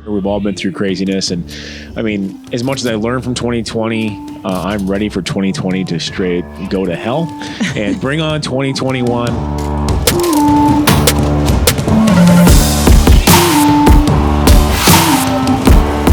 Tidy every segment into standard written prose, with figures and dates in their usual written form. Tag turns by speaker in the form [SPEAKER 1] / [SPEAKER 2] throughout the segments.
[SPEAKER 1] We've all been through craziness. And I mean, as much as I learned from 2020, I'm ready for 2020 to straight go to hell and bring on 2021.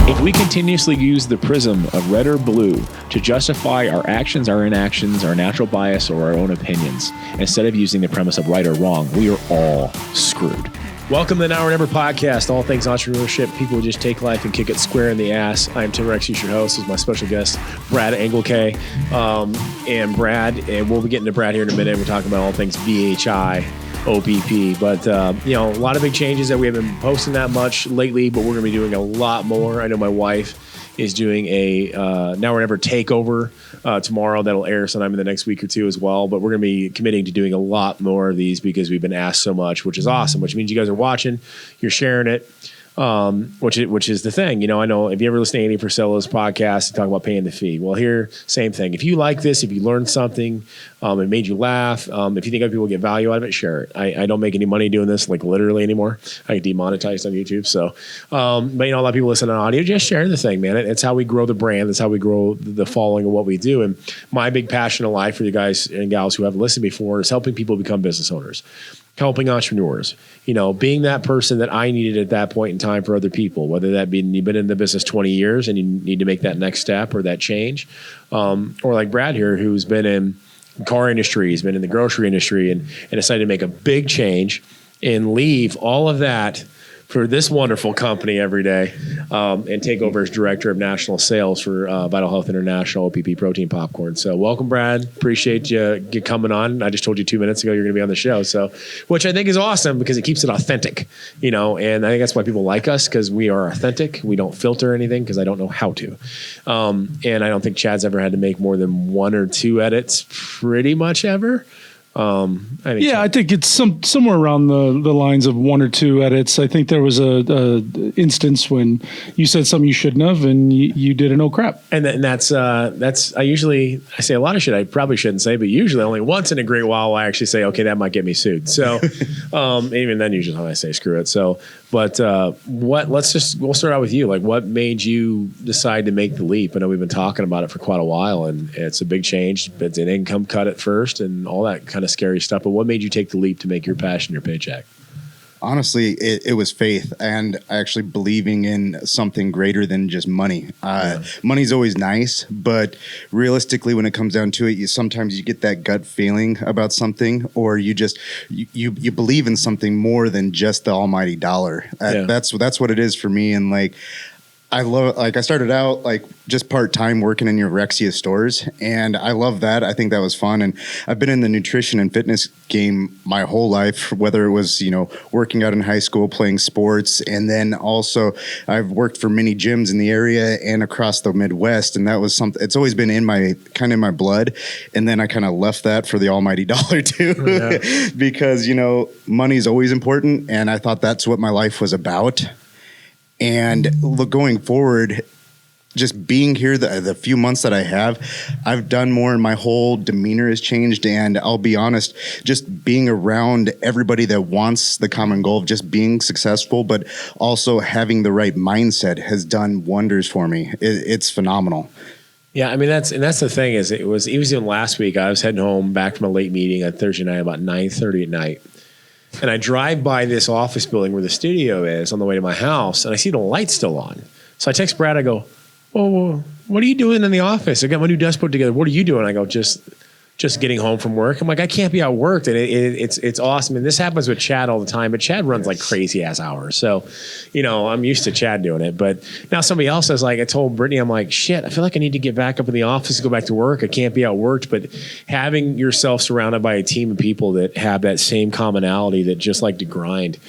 [SPEAKER 1] If we continuously use the prism of red or blue to justify our actions, our inactions, our natural bias, or our own opinions, instead of using the premise of right or wrong, we are all screwed. Welcome to the Now or Never podcast, all things entrepreneurship. People who just take life and kick it square in the ass. I'm Tim Rexius, your host. This is my special guest, Brad Engelke. And we'll be getting to Brad here in a minute. We're talking about all things BHI, OPP. But, a lot of big changes that we haven't been posting that much lately, but we're going to be doing a lot more. I know my wife is doing a Now or Never takeover tomorrow. That'll air sometime in the next week or two as well. But we're going to be committing to doing a lot more of these because we've been asked so much, which is awesome, which means you guys are watching, you're sharing it, which is the thing. I know if you ever listen to Andy Frisella's podcast, they talk about paying the fee. Well, here, same thing. If you like this, if you learned something, it made you laugh, if you think other people get value out of it, share it. I don't make any money doing this, like literally anymore. I get demonetized on YouTube. So, but a lot of people listen on audio. Just share the thing, man. It's how we grow the brand. That's how we grow the following of what we do. And my big passion in life for you guys and gals who haven't listened before is helping people become business owners. Helping entrepreneurs, being that person that I needed at that point in time for other people, whether that be you've been in the business 20 years and you need to make that next step or that change, or like Brad here, who's been in the car industry, he's been in the grocery industry and decided to make a big change and leave all of that for this wonderful company every day and take over as director of national sales for Vital Health International OPP Protein Popcorn. So welcome, Brad. Appreciate you coming on. I just told you 2 minutes ago you're going to be on the show, so which I think is awesome because it keeps it authentic, and I think that's why people like us because we are authentic. We don't filter anything because I don't know how to. And I don't think Chad's ever had to make more than one or two edits pretty much ever. I think it's somewhere around the lines of one or two edits. I think there was a instance when you said something you shouldn't have, and you did a no crap. And that's I say a lot of shit I probably shouldn't say, but usually only once in a great while I actually say, okay, that might get me sued. So even then, usually I say screw it. So, but we'll start out with you. Like, what made you decide to make the leap? I know we've been talking about it for quite a while, and it's a big change. It's an income cut at first, and all that kind of scary stuff. But what made you take the leap to make your passion your paycheck?
[SPEAKER 2] Honestly, it was faith and actually believing in something greater than just money. Money's always nice, but realistically, when it comes down to it, sometimes you get that gut feeling about something, or you believe in something more than just the almighty dollar. That's what it is for me. And I started out just part-time working in your Rexius stores, and I love that. I think that was fun. And I've been in the nutrition and fitness game my whole life, whether it was, working out in high school, playing sports. And then also I've worked for many gyms in the area and across the Midwest. And that was something, it's always been in my blood. And then I kind of left that for the almighty dollar too, because, money's always important. And I thought that's what my life was about. And going forward, just being here, the few months that I've done more, and my whole demeanor has changed. And I'll be honest, just being around everybody that wants the common goal of just being successful, but also having the right mindset has done wonders for me. It's phenomenal.
[SPEAKER 1] Yeah, I mean, that's the thing is it was even last week. I was heading home back from a late meeting on Thursday night, about 9:30 at night. And I drive by this office building where the studio is on the way to my house, and I see the lights still on. So I text Brad. I go, "Well, what are you doing in the office? I got my new desk put together. What are you doing?" I go, just getting home from work. I'm like, I can't be outworked. And it's awesome. And this happens with Chad all the time, but Chad runs like crazy ass hours. So, I'm used to Chad doing it. But now somebody else is like, I told Brittany, I'm like, shit, I feel like I need to get back up in the office and go back to work. I can't be outworked. But having yourself surrounded by a team of people that have that same commonality that just like to grind,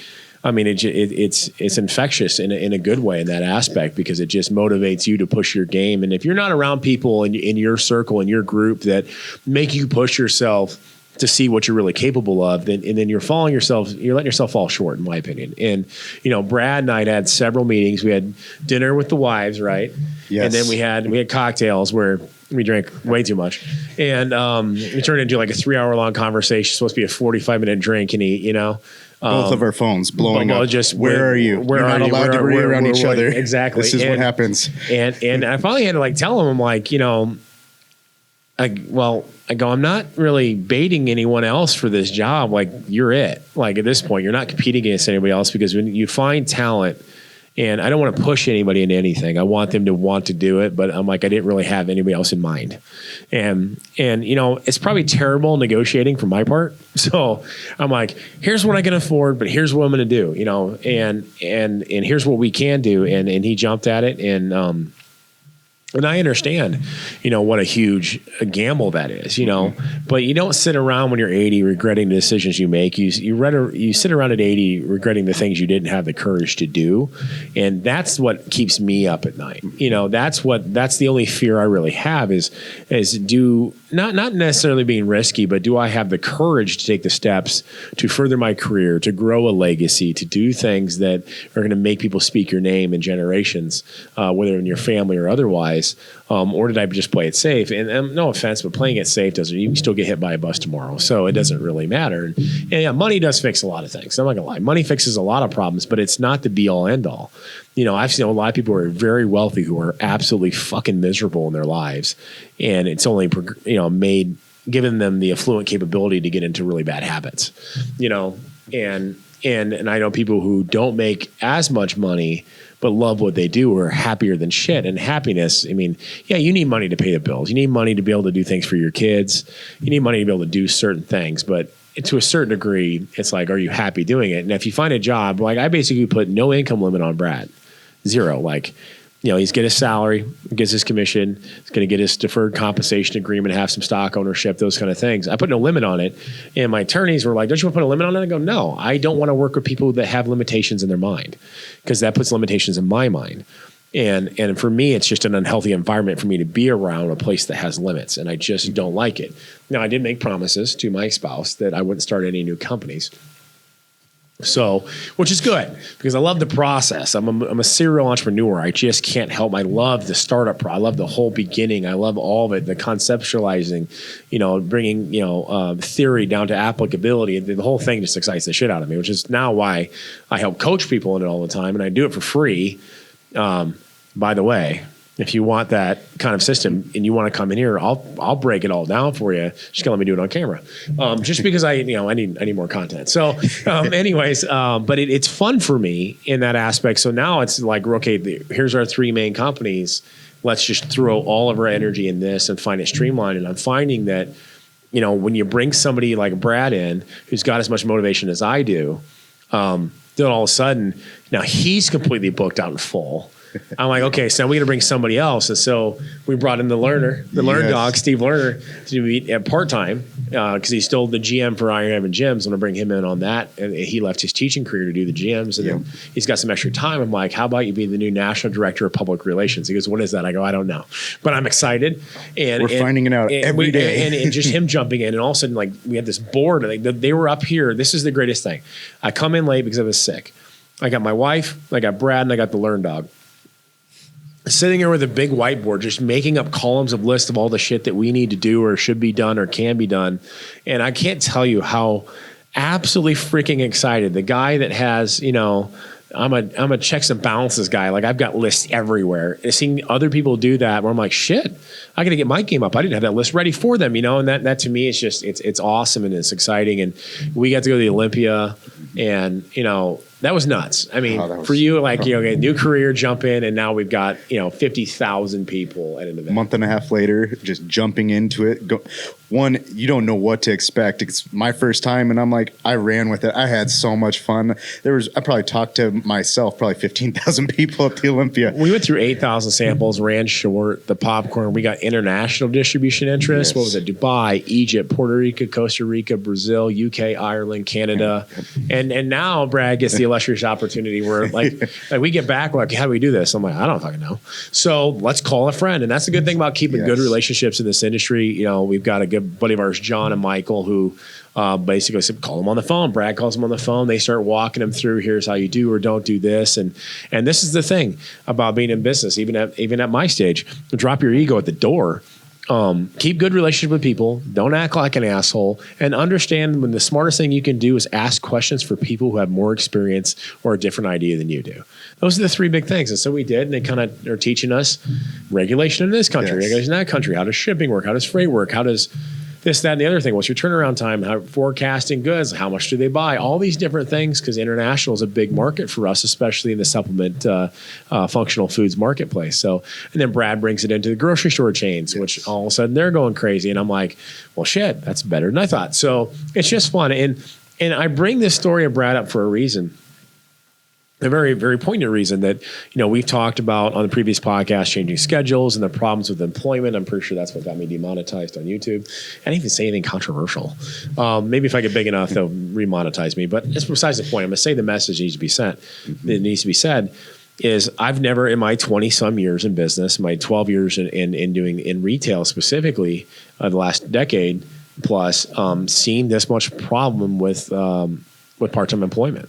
[SPEAKER 1] I mean, it's infectious in a good way in that aspect because it just motivates you to push your game. And if you're not around people in your circle, in your group that make you push yourself to see what you're really capable of, then you're letting yourself fall short, in my opinion. And, Brad and I had several meetings. We had dinner with the wives, right? Yes. And then we had cocktails where we drank way too much. And it turned into like a 3-hour long conversation. It's supposed to be a 45-minute drink and eat,
[SPEAKER 2] Both of our phones blowing up.
[SPEAKER 1] Just
[SPEAKER 2] where are you?
[SPEAKER 1] Where
[SPEAKER 2] You're
[SPEAKER 1] are
[SPEAKER 2] not
[SPEAKER 1] you?
[SPEAKER 2] allowed to be around each other.
[SPEAKER 1] Exactly.
[SPEAKER 2] This is what happens.
[SPEAKER 1] And I finally had to like tell him, I'm like, you know, I go, I'm not really baiting anyone else for this job. Like, you're it. Like, at this point, you're not competing against anybody else, because when you find talent, and I don't want to push anybody into anything. I want them to want to do it, but I'm like, I didn't really have anybody else in mind. And you know, it's probably terrible negotiating from my part. So I'm like, here's what I can afford, but here's what I'm going to do, you know, and here's what we can do. And he jumped at it. And I understand, you know, what a huge gamble that is, you know, but you don't sit around when you're 80 regretting the decisions you make. You sit around at 80 regretting the things you didn't have the courage to do. And that's what keeps me up at night. You know, that's the only fear I really have is not necessarily being risky, but do I have the courage to take the steps to further my career, to grow a legacy, to do things that are going to make people speak your name in generations, whether in your family or otherwise. Or did I just play it safe? And no offense, but playing it safe doesn't. You can still get hit by a bus tomorrow, so it doesn't really matter. And yeah, money does fix a lot of things. I'm not gonna lie, money fixes a lot of problems, but it's not the be all end all. You know, I've seen a lot of people who are very wealthy who are absolutely fucking miserable in their lives, and it's only given them the affluent capability to get into really bad habits. You know, and I know people who don't make as much money but love what they do, are happier than shit. And happiness, I mean, yeah, you need money to pay the bills. You need money to be able to do things for your kids. You need money to be able to do certain things. But to a certain degree, it's like, are you happy doing it? And if you find a job, like I basically put no income limit on Brad. 0. Like, you know, he's get his salary, gets his commission, he's going to get his deferred compensation agreement, have some stock ownership, those kind of things. I put no limit on it. And my attorneys were like, don't you want to put a limit on it? I go, no, I don't want to work with people that have limitations in their mind, because that puts limitations in my mind. And for me, it's just an unhealthy environment for me to be around a place that has limits. And I just don't like it. Now, I did make promises to my spouse that I wouldn't start any new companies. So, which is good, because I love the process. I'm a serial entrepreneur. I just can't help. I love the startup. I love the whole beginning. I love all of it, the conceptualizing, you know, bringing, you know, theory down to applicability. The whole thing just excites the shit out of me, which is now why I help coach people in it all the time. And I do it for free. By the way, if you want that kind of system and you want to come in here, I'll break it all down for you. Just let me do it on camera. Just because I need more content. So anyways, but it's fun for me in that aspect. So now it's like, okay, here's our 3 main companies. Let's just throw all of our energy in this and find it streamlined. And I'm finding that, you know, when you bring somebody like Brad in, who's got as much motivation as I do, then all of a sudden, now he's completely booked out and full. I'm like, okay, so we're going to bring somebody else. And so we brought in the Learn Dog, Steve Lerner, to be at part-time, because he's still the GM for Iron Heaven Gyms. I'm going to bring him in on that. And he left his teaching career to do the GMs. And then he's got some extra time. I'm like, how about you be the new National Director of Public Relations? He goes, what is that? I go, I don't know. But I'm excited. And we're
[SPEAKER 2] finding it out every day.
[SPEAKER 1] And just him jumping in. And all of a sudden, like, we had this board. They were up here. This is the greatest thing. I come in late because I was sick. I got my wife, I got Brad, and I got the Learn Dog. Sitting here with a big whiteboard, just making up columns of lists of all the shit that we need to do or should be done or can be done. And I can't tell you how absolutely freaking excited. The guy that has, you know, I'm a checks and balances guy. Like, I've got lists everywhere. And seeing other people do that, where I'm like, shit, I got to get my game up. I didn't have that list ready for them, you know. And that to me is just it's awesome and it's exciting. And we got to go to the Olympia, and you know, that was nuts. I mean, for you, like, you know, a new career, jump in, and now we've got, you know, 50,000 people at an event.
[SPEAKER 2] A month and a half later, just jumping into it. One, you don't know what to expect. It's my first time, and I'm like, I ran with it. I had so much fun. I probably talked to myself, probably 15,000 people at the Olympia.
[SPEAKER 1] We went through 8,000 samples, ran short, the popcorn. We got international distribution interest. Yes. What was it? Dubai, Egypt, Puerto Rico, Costa Rica, Brazil, UK, Ireland, Canada. And now Brad gets the illustrious opportunity where like we get back, we're like, how do we do this? I'm like, I don't fucking know. So let's call a friend. And that's the good thing about keeping good relationships in this industry. You know, we've got a good buddy of ours, John and Michael, who basically said, call them on the phone. Brad calls them on the phone. They start walking them through, here's how you do or don't do this. And this is the thing about being in business, even at my stage, drop your ego at the door. Keep good relationship with people. Don't act like an asshole, and understand when the smartest thing you can do is ask questions for people who have more experience or a different idea than you do. Those are the three big things. And so we did, and they kind of are teaching us regulation in this country, regulation in that country. How does shipping work? How does freight work? How does this, that, and the other thing? What's your turnaround time? How forecasting goods? How much do they buy? All these different things, because international is a big market for us, especially in the supplement functional foods marketplace. So, and then Brad brings it into the grocery store chains, which all of a sudden they're going crazy. And I'm like, well, shit, that's better than I thought. So it's just fun. And I bring this story of Brad up for a reason. A very, very poignant reason that, we've talked about on the previous podcast, changing schedules and the problems with employment. I'm pretty sure that's what got me demonetized on YouTube. I didn't even say anything controversial. Maybe if I get big enough, they'll remonetize me. But it's besides the point. I'm going to say the message needs to be sent. It needs to be said is I've never in my 20-some years in business, my 12 years in doing in retail specifically, the last decade plus, seen this much problem with part-time employment.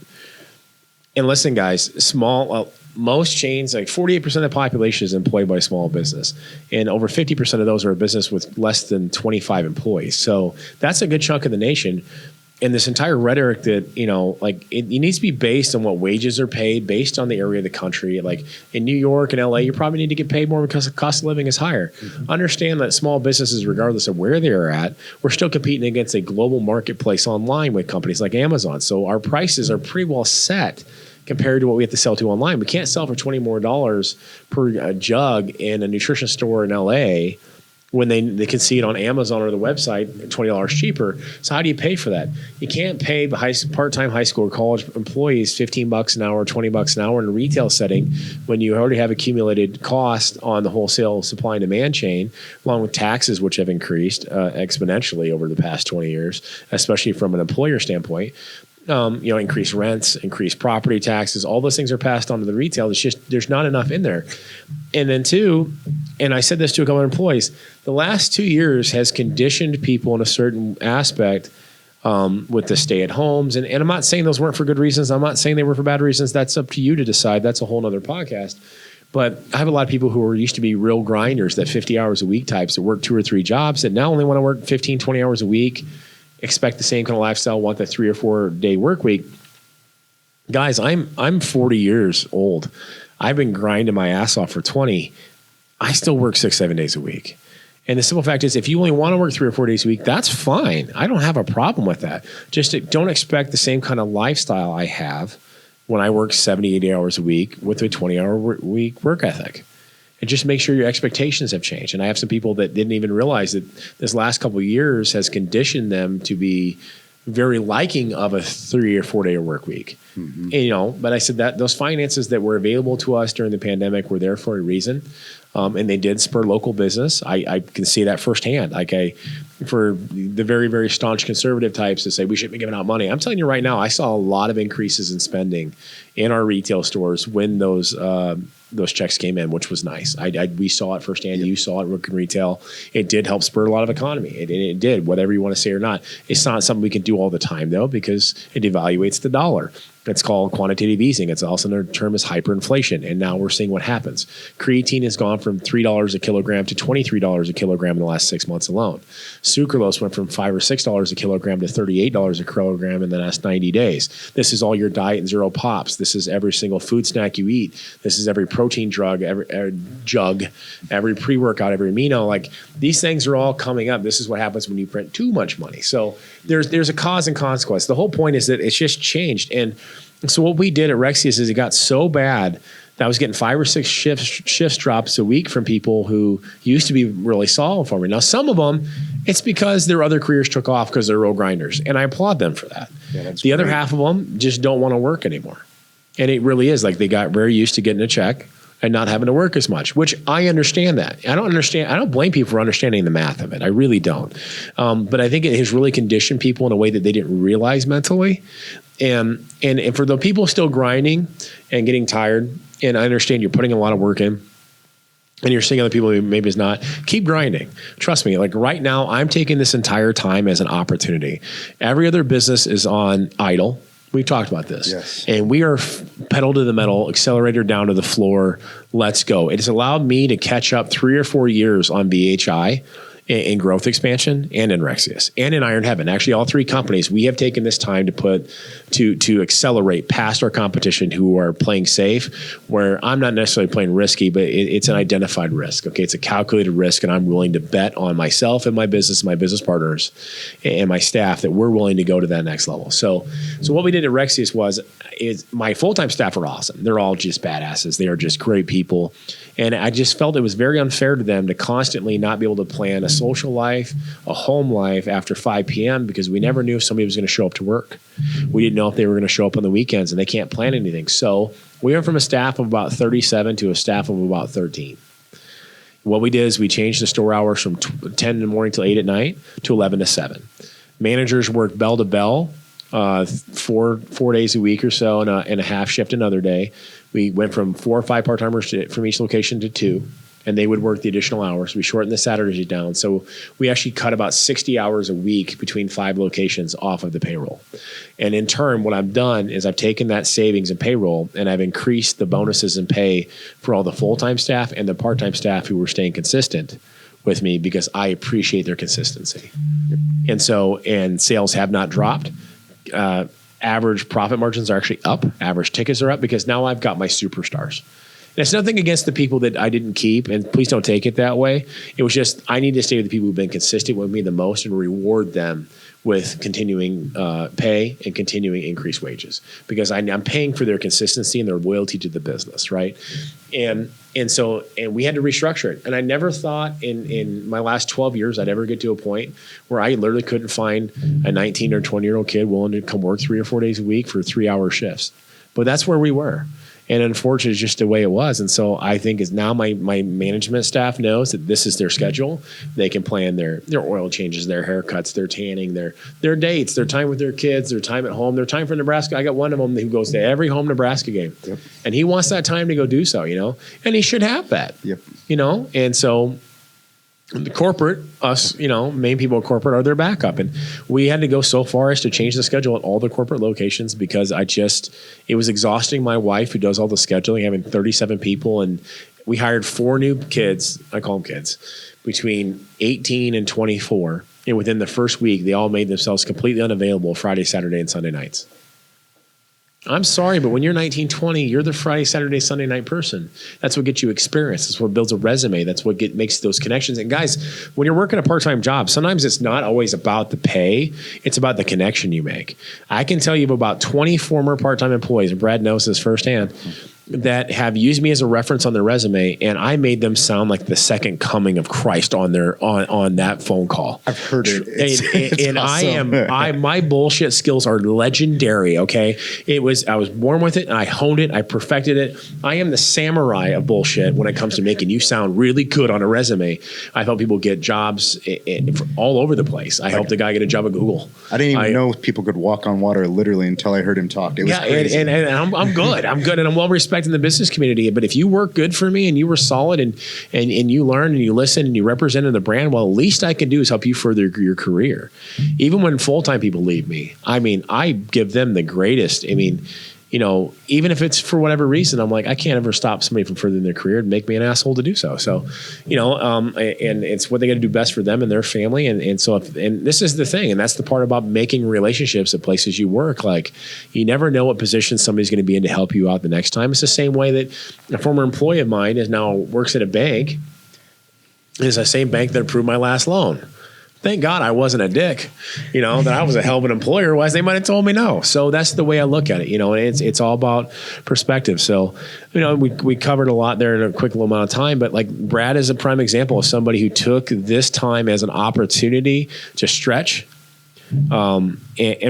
[SPEAKER 1] And listen, guys, most chains, like 48% of the population is employed by small business. And over 50% of those are a business with less than 25 employees. So that's a good chunk of the nation. And this entire rhetoric that, it needs to be based on what wages are paid, based on the area of the country. Like in New York and LA, you probably need to get paid more because the cost of living is higher. Mm-hmm. Understand that small businesses, regardless of where they're at, we're still competing against a global marketplace online with companies like Amazon. So our prices are pretty well set compared to what we have to sell to online. We can't sell for $20 more per jug in a nutrition store in LA when they can see it on Amazon or the website $20 cheaper. So how do you pay for that? You can't pay part-time high school or college employees $15 an hour, $20 an hour in a retail setting when you already have accumulated cost on the wholesale supply and demand chain, along with taxes, which have increased exponentially over the past 20 years, especially from an employer standpoint. Increased rents, increased property taxes, all those things are passed on to the retail. It's just, there's not enough in there. And then two, and I said this to a couple of employees, the last 2 years has conditioned people in a certain aspect with the stay at homes. And I'm not saying those weren't for good reasons. I'm not saying they were for bad reasons. That's up to you to decide. That's a whole nother podcast. But I have a lot of people who used to be real grinders, that 50 hours a week types that work 2 or 3 jobs that now only want to work 15, 20 hours a week, expect the same kind of lifestyle, want the 3 or 4 day work week. Guys, I'm 40 years old. I've been grinding my ass off for 20. I still work 6-7 days a week. And the simple fact is, if you only want to work 3 or 4 days a week, that's fine. I don't have a problem with that. Just don't expect the same kind of lifestyle I have when I work 70, 80 hours a week with a 20-hour week work ethic. And just make sure your expectations have changed. And I have some people that didn't even realize that this last couple of years has conditioned them to be very liking of a 3 or 4 day work week. Mm-hmm. And, but I said that those finances that were available to us during the pandemic were there for a reason. And they did spur local business. I can see that firsthand. For the very, very staunch conservative types to say we shouldn't be giving out money. I'm telling you right now, I saw a lot of increases in spending in our retail stores when those checks came in, which was nice. We saw it firsthand. Yep. You saw it in retail. It did help spur a lot of economy. It did, whatever you want to say or not. It's not something we can do all the time, though, because it devaluates the dollar. It's called quantitative easing. It's also another term is hyperinflation. And now we're seeing what happens. Creatine has gone from $3 a kilogram to $23 a kilogram in the last 6 months alone. Sucralose went from $5 or $6 a kilogram to $38 a kilogram in the last 90 days. This is all your diet and zero pops. This is every single food snack you eat. This is every protein drug, every pre-workout, every amino. Like these things are all coming up. This is what happens when you print too much money. So there's a cause and consequence. The whole point is that it's just changed. And so what we did at Rexius is it got so bad that I was getting 5 or 6 shifts drops a week from people who used to be really solid for me. Now, some of them, it's because their other careers took off because they're real grinders. And I applaud them for that. Yeah, the other half of them just don't want to work anymore. And it really is like they got very used to getting a check and not having to work as much, which I understand that. I don't blame people for understanding the math of it. I really don't. But I think it has really conditioned people in a way that they didn't realize mentally. And for the people still grinding and getting tired, and I understand you're putting a lot of work in, and you're seeing other people who maybe is not, keep grinding. Trust me, like right now, I'm taking this entire time as an opportunity. Every other business is on idle. We've talked about this.
[SPEAKER 2] Yes.
[SPEAKER 1] And we are pedal to the metal, accelerator down to the floor. Let's go. It has allowed me to catch up 3 or 4 years on BHI in growth expansion and in Rexius and in Iron Heaven. Actually, all 3 companies, we have taken this time to accelerate past our competition who are playing safe, where I'm not necessarily playing risky, but it's an identified risk. Okay, it's a calculated risk, and I'm willing to bet on myself and my business partners and my staff that we're willing to go to that next level. So what we did at Rexius is my full-time staff are awesome. They're all just badasses. They are just great people. And I just felt it was very unfair to them to constantly not be able to plan a social life, a home life after 5 p.m. because we never knew if somebody was going to show up to work. We didn't know if they were going to show up on the weekends, and they can't plan anything. So we went from a staff of about 37 to a staff of about 13. What we did is we changed the store hours from 10 in the morning till 8 at night to 11 to 7. Managers worked bell to bell, 4 days a week or so, and a half shift another day. We went from 4 or 5 part-timers from each location to 2, and they would work the additional hours. We shortened the Saturdays down. So we actually cut about 60 hours a week between 5 locations off of the payroll. And in turn, what I've done is I've taken that savings and payroll, and I've increased the bonuses and pay for all the full-time staff and the part-time staff who were staying consistent with me because I appreciate their consistency. And sales have not dropped. Average profit margins are actually up. Average tickets are up because now I've got my superstars. And it's nothing against the people that I didn't keep, and please don't take it that way. It was just I need to stay with the people who've been consistent with me the most and reward them with continuing pay and continuing increased wages because I'm paying for their consistency and their loyalty to the business, right? And we had to restructure it. And I never thought in my last 12 years I'd ever get to a point where I literally couldn't find a 19 or 20-year-old kid willing to come work 3 or 4 days a week for 3-hour shifts. But that's where we were. And unfortunately, it's just the way it was. And so I think is now my management staff knows that this is their schedule. They can plan their oil changes, their haircuts, their tanning, their dates, their time with their kids, their time at home, their time for Nebraska. I got one of them who goes to every home Nebraska game. Yep. And he wants that time to go do so, and he should have that,
[SPEAKER 2] yep.
[SPEAKER 1] And so the corporate, us, main people at corporate are their backup. And we had to go so far as to change the schedule at all the corporate locations because it was exhausting my wife who does all the scheduling, having 37 people. And we hired 4 new kids, I call them kids, between 18 and 24. And within the first week, they all made themselves completely unavailable Friday, Saturday, and Sunday nights. I'm sorry, but when you're 19, 20, you're the Friday, Saturday, Sunday night person. That's what gets you experience. That's what builds a resume. That's what makes those connections. And guys, when you're working a part-time job, sometimes it's not always about the pay. It's about the connection you make. I can tell you of about 20 former part-time employees, and Brad knows this firsthand, that have used me as a reference on their resume, and I made them sound like the second coming of Christ on that phone call.
[SPEAKER 2] I've heard it. It's
[SPEAKER 1] awesome. My bullshit skills are legendary. Okay, I was born with it, and I honed it. I perfected it. I am the samurai of bullshit when it comes to making you sound really good on a resume. I've helped people get jobs all over the place. I helped a guy get a job at Google.
[SPEAKER 2] I didn't even know people could walk on water literally until I heard him talk. It was crazy.
[SPEAKER 1] And I'm good. I'm good, and I'm well respected in the business community. But if you work good for me and you were solid and you learned and you listened and you represented the brand, well, the least I can do is help you further your career. Even when full-time people leave me, I give them the greatest. Even if it's for whatever reason, I'm like, I can't ever stop somebody from furthering their career and make me an asshole to do so. So, and it's what they got to do best for them and their family. And so this is the thing. And that's the part about making relationships at places you work. Like, you never know what position somebody's going to be in to help you out the next time. It's the same way that a former employee of mine now works at a bank. It's the same bank that approved my last loan. Thank God I wasn't a dick, that I was a hell of an employer. Otherwise, they might have told me no. So that's the way I look at it. It's all about perspective. So, we covered a lot there in a quick little amount of time. But like Brad is a prime example of somebody who took this time as an opportunity to stretch and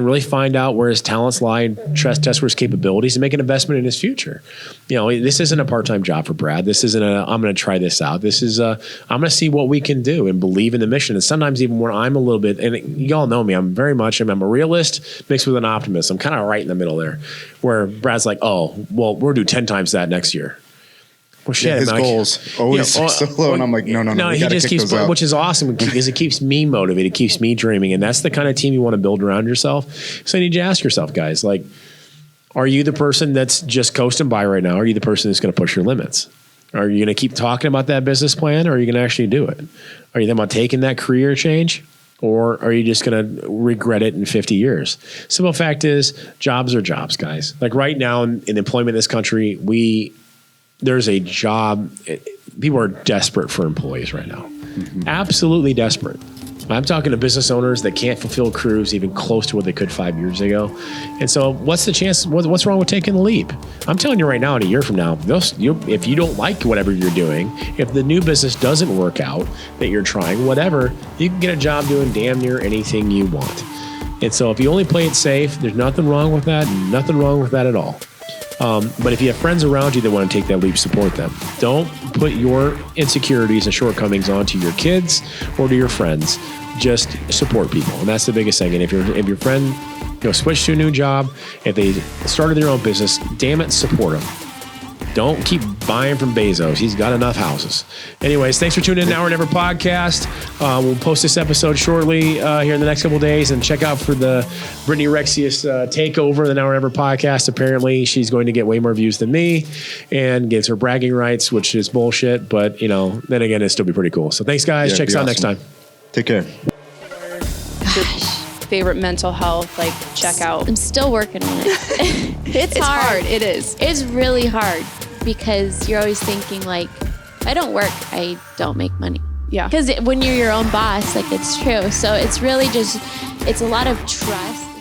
[SPEAKER 1] really find out where his talents lie and test where his capabilities and make an investment in his future. This isn't a part-time job for Brad. This isn't I'm going to try this out. This is I'm going to see what we can do and believe in the mission. And sometimes even where I'm a little bit, and you all know me, I'm a realist mixed with an optimist. I'm kind of right in the middle there where Brad's like, oh, well, we'll do 10 times that next year. Well, shit,
[SPEAKER 2] Yeah, his
[SPEAKER 1] man,
[SPEAKER 2] goals always so low, and I'm like, no.
[SPEAKER 1] He just keeps, which is awesome because it keeps me motivated, it keeps me dreaming, and that's the kind of team you want to build around yourself. So you need to ask yourself, guys, like, are you the person that's just coasting by right now? Are you the person that's going to push your limits? Are you going to keep talking about that business plan, or are you going to actually do it? Are you thinking about taking that career change, or are you just going to regret it in 50 years? Simple fact is, jobs are jobs, guys. Like right now in employment in this country, there's a job. People are desperate for employees right now. Absolutely desperate. I'm talking to business owners that can't fulfill crews even close to what they could 5 years ago. And so what's the chance? What's wrong with taking the leap? I'm telling you right now, in a year from now, if you don't like whatever you're doing, if the new business doesn't work out that you're trying, whatever, you can get a job doing damn near anything you want. And so if you only play it safe, there's nothing wrong with that. Nothing wrong with that at all. But if you have friends around you that want to take that leap, support them. Don't put your insecurities and shortcomings onto your kids or to your friends. Just support people, and that's the biggest thing. And if your friend switch to a new job, if they started their own business, damn it, support them. Don't keep buying from Bezos. He's got enough houses. Anyways, thanks for tuning in to Hour Never podcast. We'll post this episode shortly here in the next couple of days, and check out for the Brittany Rexius takeover, the Hour Never podcast. Apparently, she's going to get way more views than me and gives her bragging rights, which is bullshit. But, then again, it'd still be pretty cool. So thanks, guys. Check us out next time.
[SPEAKER 2] Take care.
[SPEAKER 3] Favorite mental health check out?
[SPEAKER 4] I'm still working on it. It's hard.
[SPEAKER 3] It is.
[SPEAKER 4] It's really hard because you're always thinking if I don't work, I don't make money.
[SPEAKER 3] Yeah.
[SPEAKER 4] Because when you're your own boss, it's true. So it's really it's a lot of trust.